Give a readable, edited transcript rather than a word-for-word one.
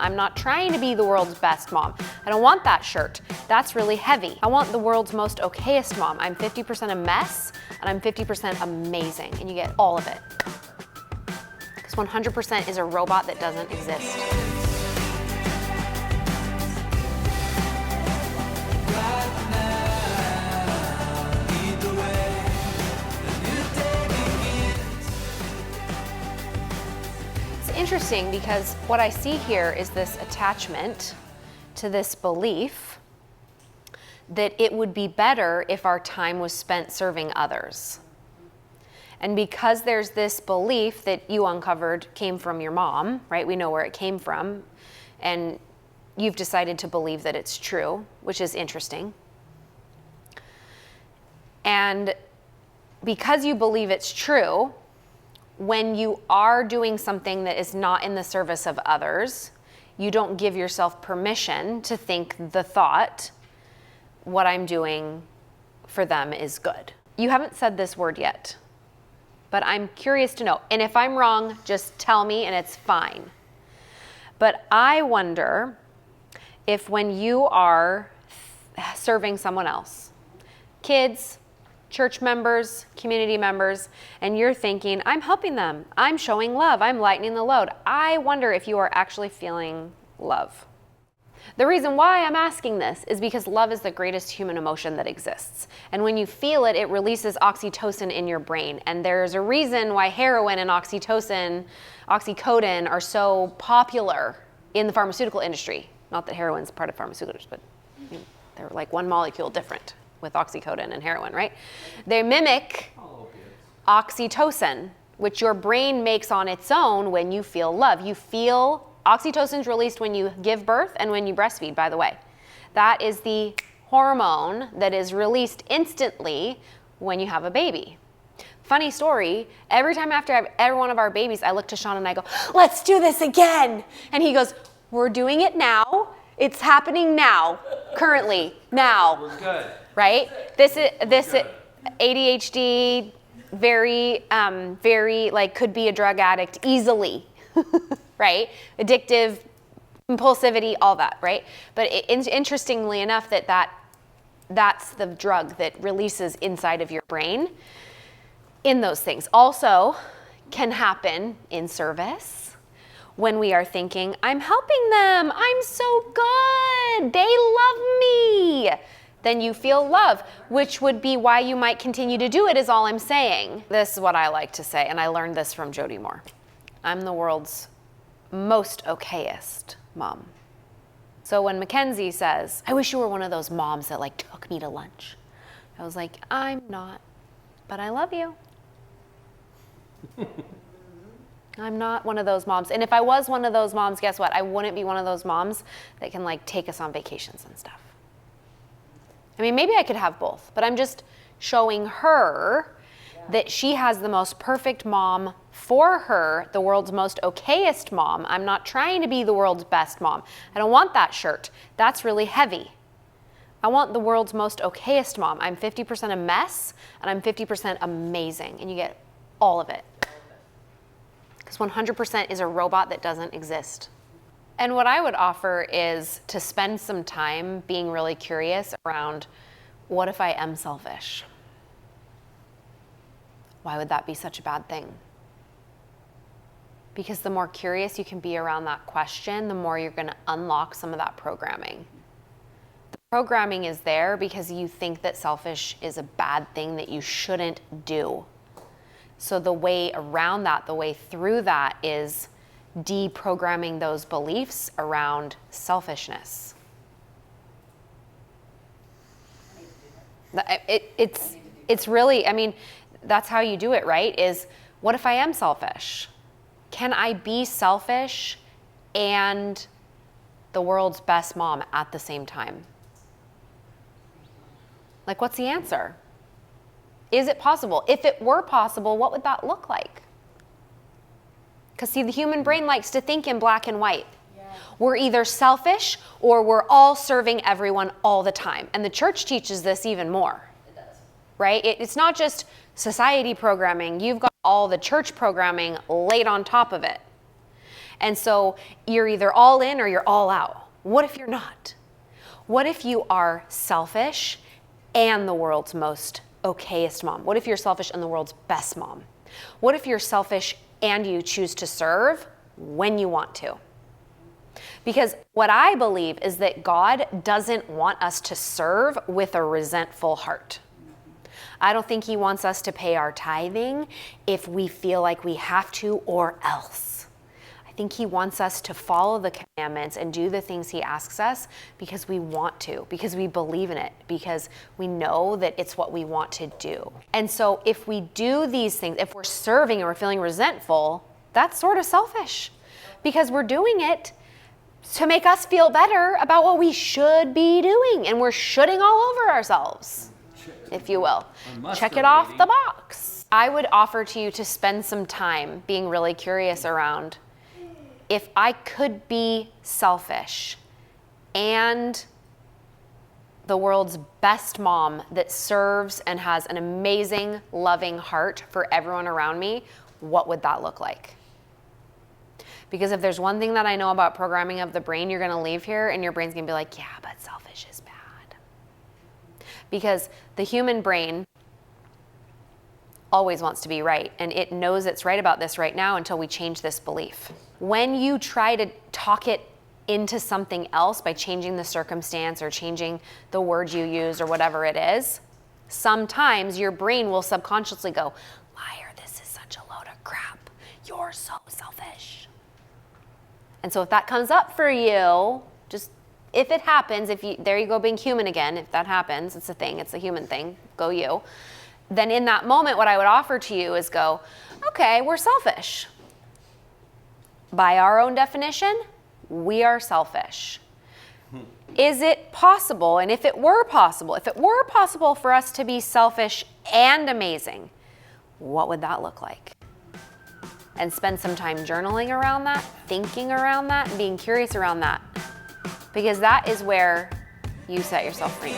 I'm not trying to be the world's best mom. I don't want that shirt. That's really heavy. I want the world's most okayest mom. I'm 50% a mess and I'm 50% amazing, and you get all of it. Because 100% is a robot that doesn't exist. Interesting, because what I see here is this attachment to this belief that it would be better if our time was spent serving others. And because there's this belief that you uncovered came from your mom, right? We know where it came from, and you've decided to believe that it's true, which is interesting. And because you believe it's true, when you are doing something that is not in the service of others, you don't give yourself permission to think the thought, what I'm doing for them is good. You haven't said this word yet, but I'm curious to know. And if I'm wrong, just tell me and it's fine. But I wonder if when you are serving someone else, kids, church members, community members, and you're thinking, I'm helping them, I'm showing love, I'm lightening the load. I wonder if you are actually feeling love. The reason why I'm asking this is because love is the greatest human emotion that exists. And when you feel it, it releases oxytocin in your brain. And there's a reason why heroin and oxytocin, oxycodone are so popular in the pharmaceutical industry. Not that heroin's part of pharmaceuticals, but they're like one molecule different with oxycodone and heroin, right? They mimic oxytocin, which your brain makes on its own when you feel love. Oxytocin's released when you give birth and when you breastfeed, by the way. That is the hormone that is released instantly when you have a baby. Funny story, every time after I have every one of our babies, I look to Sean and I go, let's do this again. And he goes, we're doing it now. It's happening now, currently, now. We're good. Right? This ADHD, very, could be a drug addict easily, right? Addictive, impulsivity, all that, right? But interestingly enough, that's the drug that releases inside of your brain in those things. Also can happen in service when we are thinking, I'm helping them, I'm so good, they love me. Then you feel love, which would be why you might continue to do it, is all I'm saying. This is what I like to say, and I learned this from Jody Moore. I'm the world's most okayest mom. So when Mackenzie says, I wish you were one of those moms that took me to lunch, I was like, I'm not, but I love you. I'm not one of those moms. And if I was one of those moms, guess what? I wouldn't be one of those moms that can take us on vacations and stuff. I mean, maybe I could have both, but I'm just showing her that she has the most perfect mom for her, the world's most okayest mom. I'm not trying to be the world's best mom. I don't want that shirt. That's really heavy. I want the world's most okayest mom. I'm 50% a mess and I'm 50% amazing, and you get all of it. Because 100% is a robot that doesn't exist. And what I would offer is to spend some time being really curious around, what if I am selfish? Why would that be such a bad thing? Because the more curious you can be around that question, the more you're going to unlock some of that programming. The programming is there because you think that selfish is a bad thing that you shouldn't do. So the way around that, the way through that, is deprogramming those beliefs around selfishness. It's really, I mean, that's how you do it, right? Is, what if I am selfish? Can I be selfish and the world's best mom at the same time? What's the answer? Is it possible? If it were possible, what would that look like? Because see, the human brain likes to think in black and white. Yeah. We're either selfish or we're all serving everyone all the time. And the church teaches this even more. It does. Right? It's not just society programming. You've got all the church programming laid on top of it. And so you're either all in or you're all out. What if you're not? What if you are selfish and the world's most okayest mom? What if you're selfish and the world's best mom? What if you're selfish and you choose to serve when you want to? Because what I believe is that God doesn't want us to serve with a resentful heart. I don't think he wants us to pay our tithing if we feel like we have to or else. I think he wants us to follow the commandments and do the things he asks us because we want to, because we believe in it, because we know that it's what we want to do. And so if we do these things, if we're serving and we're feeling resentful, that's sort of selfish because we're doing it to make us feel better about what we should be doing. And we're shooting all over ourselves, if you will. Check it off the box. I would offer to you to spend some time being really curious around if I could be selfish and the world's best mom that serves and has an amazing, loving heart for everyone around me, what would that look like? Because if there's one thing that I know about programming of the brain, you're going to leave here and your brain's going to be like, yeah, but selfish is bad. Because the human brain always wants to be right, and it knows it's right about this right now until we change this belief. When you try to talk it into something else by changing the circumstance or changing the word you use or whatever it is, sometimes your brain will subconsciously go, liar, this is such a load of crap. You're so selfish. And so if that comes up for you, just if it happens, there you go being human again, if that happens, it's a thing, it's a human thing, go you. Then in that moment, what I would offer to you is go, okay, we're selfish. By our own definition, we are selfish. Is it possible, and if it were possible for us to be selfish and amazing, what would that look like? And spend some time journaling around that, thinking around that, and being curious around that. Because that is where you set yourself free.